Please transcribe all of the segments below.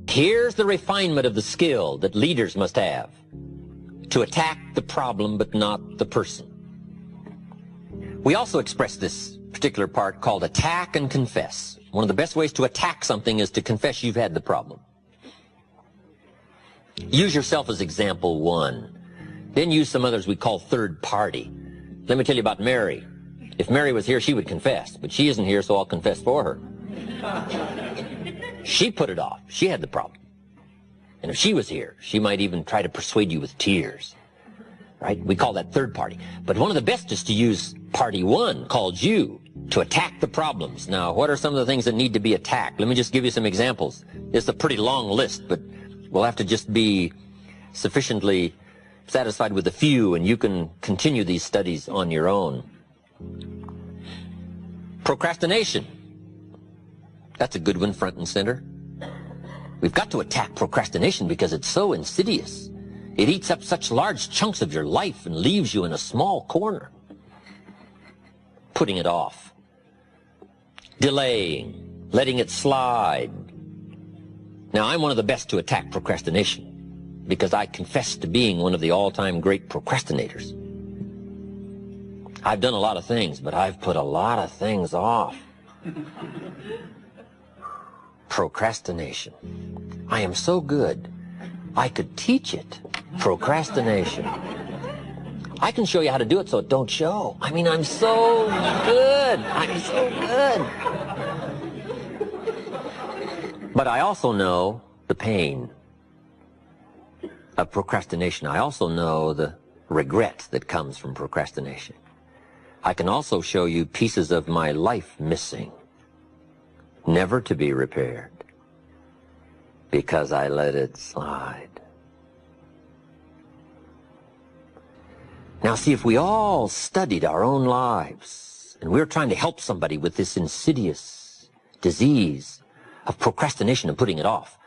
Here's the refinement of the skill that leaders must have: to attack the problem but not the person. We also express this particular part called attack and confess. One of the best ways to attack something is to confess you've had the problem. Use yourself as example one. Then use some others we call third party. Let me tell you about Mary. If Mary was here, she would confess, but she isn't here, so I'll confess for her. She put it off. She had the problem. And if she was here, she might even try to persuade you with tears. Right? We call that third party. But one of the best is to use party one, called you, to attack the problems. Now, what are some of the things that need to be attacked? Let me just give you some examples. It's a pretty long list, but we'll have to just be sufficiently satisfied with a few, and you can continue these studies on your own. Procrastination. That's a good one, front and center. We've got to attack procrastination because it's so insidious. It eats up such large chunks of your life and leaves you in a small corner. Putting it off. Delaying. Letting it slide. Now, I'm one of the best to attack procrastination because I confess to being one of the all-time great procrastinators. I've done a lot of things, but I've put a lot of things off. Procrastination. I am so good, I could teach it. Procrastination. I can show you how to do it so it don't show. I mean, I'm so good. I'm so good. But I also know the pain of procrastination. I also know the regret that comes from procrastination. I can also show you pieces of my life missing, never to be repaired, because I let it slide. Now see, if we all studied our own lives, and we were trying to help somebody with this insidious disease of procrastination and putting it off,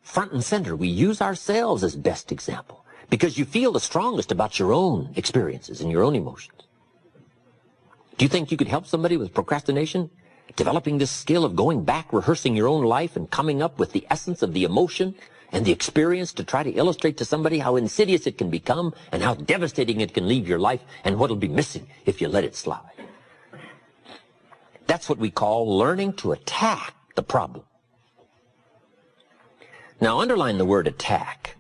front and center, we use ourselves as best example, because you feel the strongest about your own experiences and your own emotions. Do you think you could help somebody with procrastination? Developing this skill of going back, rehearsing your own life, and coming up with the essence of the emotion and the experience to try to illustrate to somebody how insidious it can become and how devastating it can leave your life and what'll be missing if you let it slide. That's what we call learning to attack the problem. Now, underline the word attack.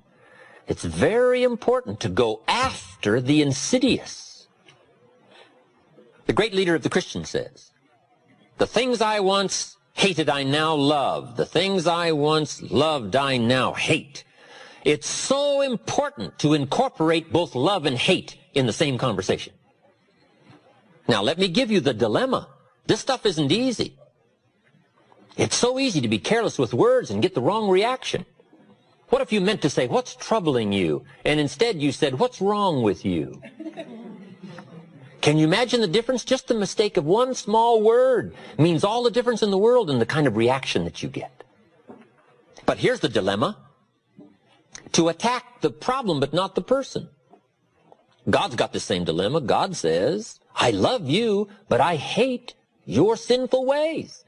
It's very important to go after the insidious. The great leader of the Christians says, "The things I once hated I now love. The things I once loved I now hate." It's so important to incorporate both love and hate in the same conversation. Now, let me give you the dilemma. This stuff isn't easy. It's so easy to be careless with words and get the wrong reaction. What if you meant to say, "What's troubling you?" and instead you said, "What's wrong with you?" Can you imagine the difference? Just the mistake of one small word means all the difference in the world in the kind of reaction that you get. But here's the dilemma. To attack the problem but not the person. God's got the same dilemma. God says, "I love you, but I hate your sinful ways."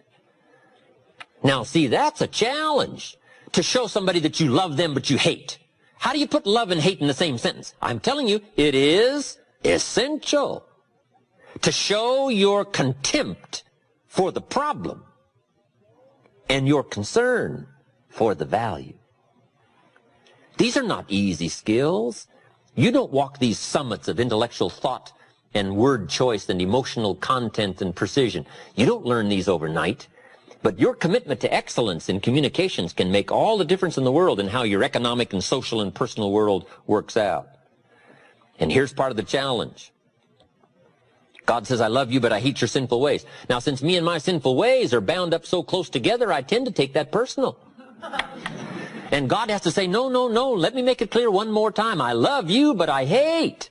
Now see, that's a challenge, to show somebody that you love them but you hate. How do you put love and hate in the same sentence? I'm telling you, it is essential to show your contempt for the problem and your concern for the value. These are not easy skills. You don't walk these summits of intellectual thought and word choice and emotional content and precision. You don't learn these overnight. But your commitment to excellence in communications can make all the difference in the world in how your economic and social and personal world works out. And here's part of the challenge. God says, "I love you, but I hate your sinful ways." Now, since me and my sinful ways are bound up so close together, I tend to take that personal. And God has to say, "No, no, no, let me make it clear one more time. I love you, but I hate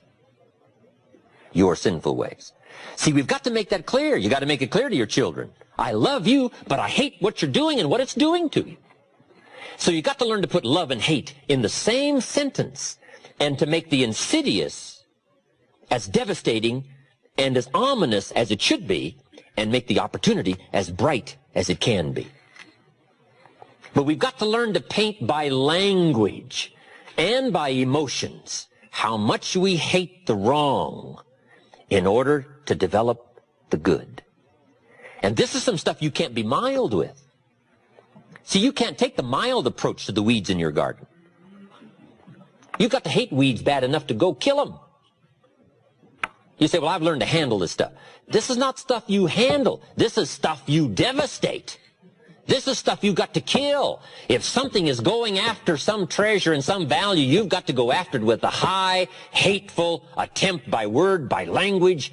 your sinful ways." See, we've got to make that clear. You got to make it clear to your children. I love you, but I hate what you're doing and what it's doing to you. So you got to learn to put love and hate in the same sentence and to make the insidious as devastating and as ominous as it should be, and make the opportunity as bright as it can be. But we've got to learn to paint by language and by emotions how much we hate the wrong in order to develop the good. And this is some stuff you can't be mild with. See, you can't take the mild approach to the weeds in your garden. You've got to hate weeds bad enough to go kill them. You say, well, I've learned to handle this stuff. This is not stuff you handle. This is stuff you devastate. This is stuff you've got to kill. If something is going after some treasure and some value, you've got to go after it with a high, hateful attempt by word, by language,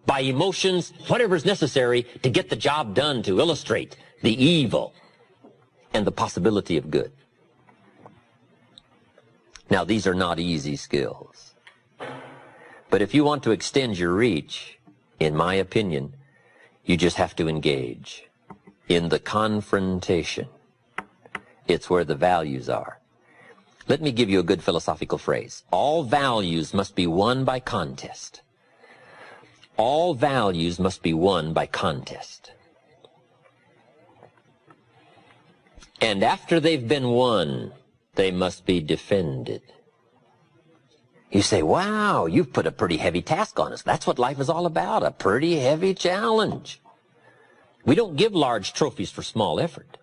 by emotions, whatever is necessary to get the job done, to illustrate the evil and the possibility of good. Now, these are not easy skills. But if you want to extend your reach, in my opinion, you just have to engage in the confrontation. It's where the values are. Let me give you a good philosophical phrase. All values must be won by contest. All values must be won by contest. And after they've been won, they must be defended. You say, wow, you've put a pretty heavy task on us. That's what life is all about, a pretty heavy challenge. We don't give large trophies for small effort.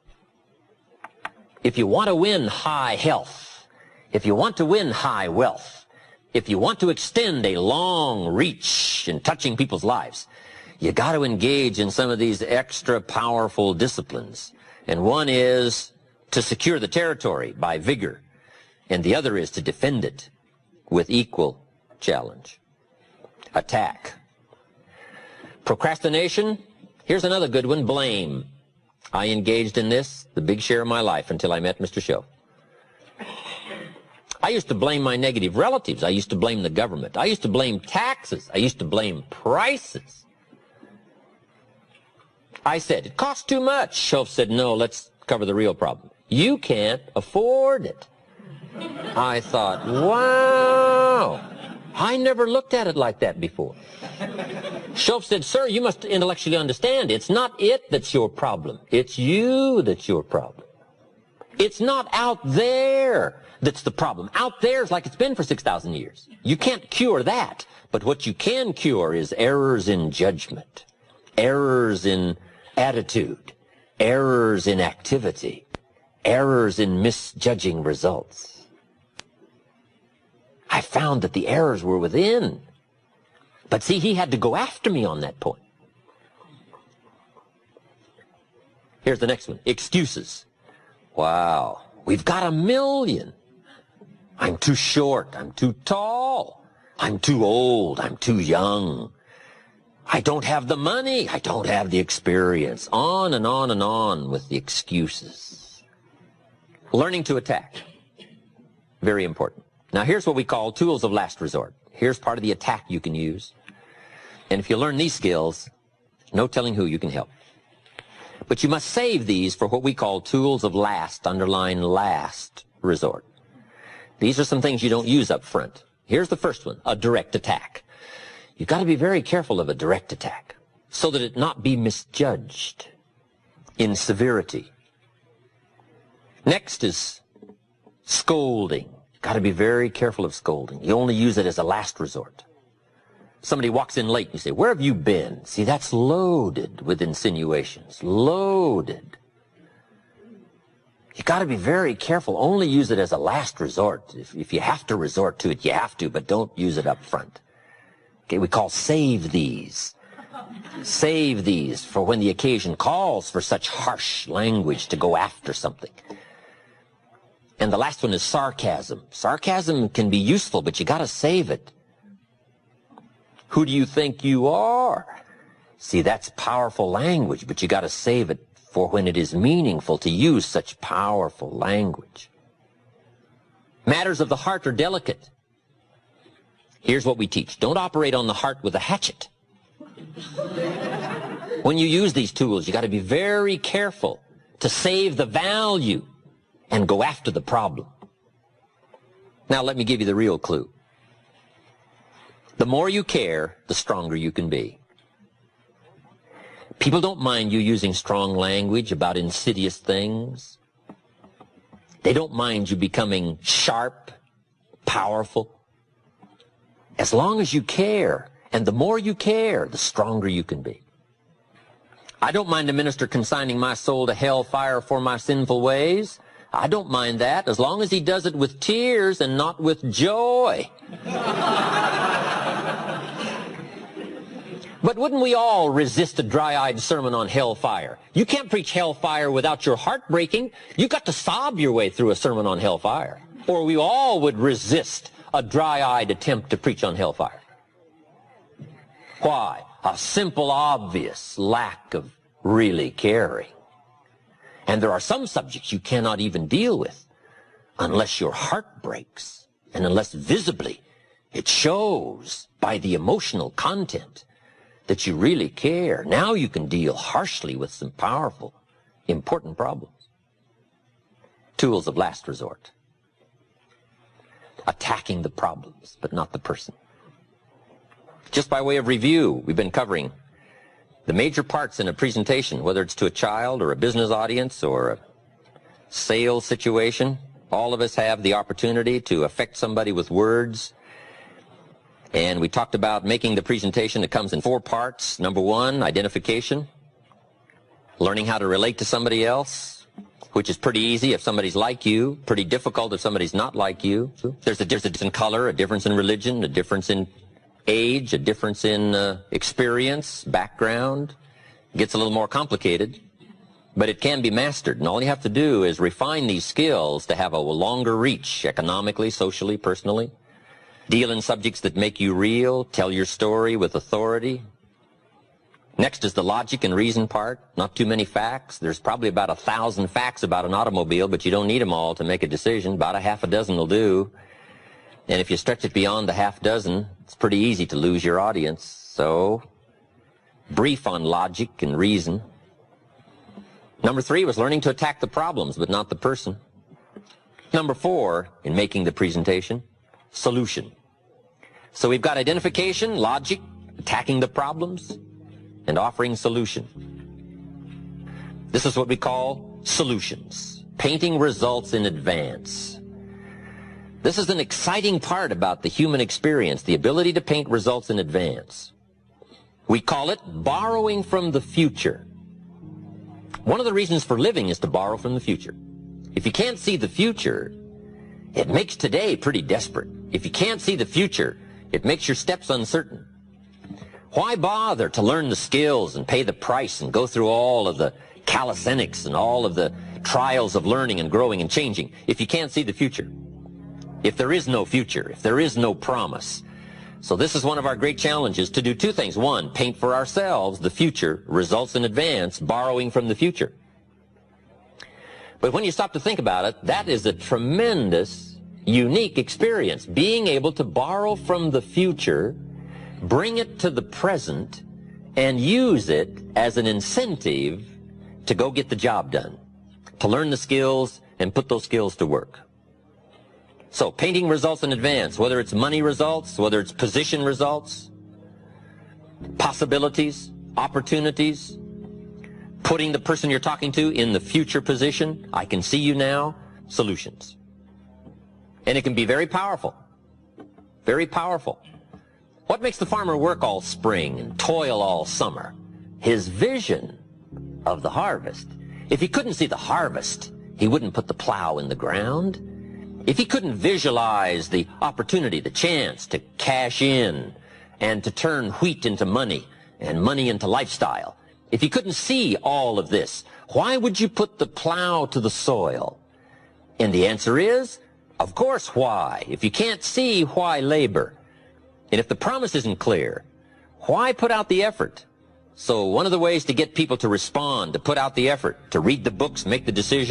If you want to win high health, if you want to win high wealth, if you want to extend a long reach in touching people's lives, you got to engage in some of these extra powerful disciplines. And one is to secure the territory by vigor, and the other is to defend it with equal challenge. Attack. Procrastination. Here's another good one, blame. I engaged in this the big share of my life until I met Mr. Show. I used to blame my negative relatives. I used to blame the government. I used to blame taxes. I used to blame prices. I said, it costs too much. Show said, no, let's cover the real problem. You can't afford it. I thought, wow, I never looked at it like that before. Shoaff said, sir, you must intellectually understand, it's not it that's your problem. It's you that's your problem. It's not out there that's the problem. Out there is like it's been for 6,000 years. You can't cure that. But what you can cure is errors in judgment, errors in attitude, errors in activity, errors in misjudging results. I found that the errors were within. But see, he had to go after me on that point. Here's the next one. Excuses. Wow. We've got a million. I'm too short. I'm too tall. I'm too old. I'm too young. I don't have the money. I don't have the experience. On and on and on with the excuses. Learning to attack. Very important. Now, here's what we call tools of last resort. Here's part of the attack you can use. And if you learn these skills, no telling who you can help. But you must save these for what we call tools of last, underline last resort. These are some things you don't use up front. Here's the first one, a direct attack. You've got to be very careful of a direct attack so that it not be misjudged in severity. Next is scolding. Got to be very careful of scolding. You only use it as a last resort. Somebody walks in late and you say, where have you been? See, that's loaded with insinuations. Loaded. You got to be very careful. Only use it as a last resort. If you have to resort to it, you have to, but don't use it up front. Okay, we call save these. Save these for when the occasion calls for such harsh language to go after something. And the last one is sarcasm. Sarcasm can be useful, but you got to save it. Who do you think you are? See, that's powerful language, but you got to save it for when it is meaningful to use such powerful language. Matters of the heart are delicate. Here's what we teach. Don't operate on the heart with a hatchet. When you use these tools, you got to be very careful to save the value and go after the problem. Now let me give you the real clue. The more you care, the stronger you can be. People don't mind you using strong language about insidious things. They don't mind you becoming sharp, powerful. As long as you care, and the more you care, the stronger you can be. I don't mind a minister consigning my soul to hellfire for my sinful ways. I don't mind that, as long as he does it with tears and not with joy. But wouldn't we all resist a dry-eyed sermon on hellfire? You can't preach hellfire without your heart breaking. You've got to sob your way through a sermon on hellfire. Or we all would resist a dry-eyed attempt to preach on hellfire. Why? A simple, obvious lack of really caring. And there are some subjects you cannot even deal with unless your heart breaks and unless visibly it shows by the emotional content that you really care. Now you can deal harshly with some powerful, important problems. Tools of last resort. Attacking the problems, but not the person. Just by way of review, we've been covering the major parts in a presentation, whether it's to a child or a business audience or a sales situation. All of us have the opportunity to affect somebody with words. And we talked about making the presentation. It comes in 4 parts. Number 1, identification. Learning how to relate to somebody else, which is pretty easy if somebody's like you, pretty difficult if somebody's not like you. There's a difference in color, a difference in religion, a difference in age, a difference in experience, background. It gets a little more complicated, but it can be mastered. And all you have to do is refine these skills to have a longer reach, economically, socially, personally. Deal in subjects that make you real. Tell your story with authority. Next is the logic and reason part. Not too many facts. There's probably about 1,000 facts about an automobile, but you don't need them all to make a decision. About a half a dozen will do. And if you stretch it beyond the half dozen, it's pretty easy to lose your audience. So, brief on logic and reason. Number 3 was learning to attack the problems, but not the person. Number 4, in making the presentation, solution. So we've got identification, logic, attacking the problems, and offering solution. This is what we call solutions. Painting results in advance. This is an exciting part about the human experience, the ability to paint results in advance. We call it borrowing from the future. One of the reasons for living is to borrow from the future. If you can't see the future, it makes today pretty desperate. If you can't see the future, it makes your steps uncertain. Why bother to learn the skills and pay the price and go through all of the calisthenics and all of the trials of learning and growing and changing if you can't see the future? If there is no future, if there is no promise. So this is one of our great challenges, to do 2 things. 1, paint for ourselves the future, results in advance, borrowing from the future. But when you stop to think about it, that is a tremendous, unique experience. Being able to borrow from the future, bring it to the present, and use it as an incentive to go get the job done, to learn the skills and put those skills to work. So painting results in advance, whether it's money results, whether it's position results, possibilities, opportunities, putting the person you're talking to in the future position, I can see you now, solutions. And it can be very powerful, very powerful. What makes the farmer work all spring and toil all summer? His vision of the harvest. If he couldn't see the harvest, he wouldn't put the plow in the ground. If he couldn't visualize the opportunity, the chance to cash in and to turn wheat into money and money into lifestyle, if he couldn't see all of this, why would you put the plow to the soil? And the answer is, of course, why? If you can't see, why labor? And if the promise isn't clear, why put out the effort? So one of the ways to get people to respond, to put out the effort, to read the books, make the decision,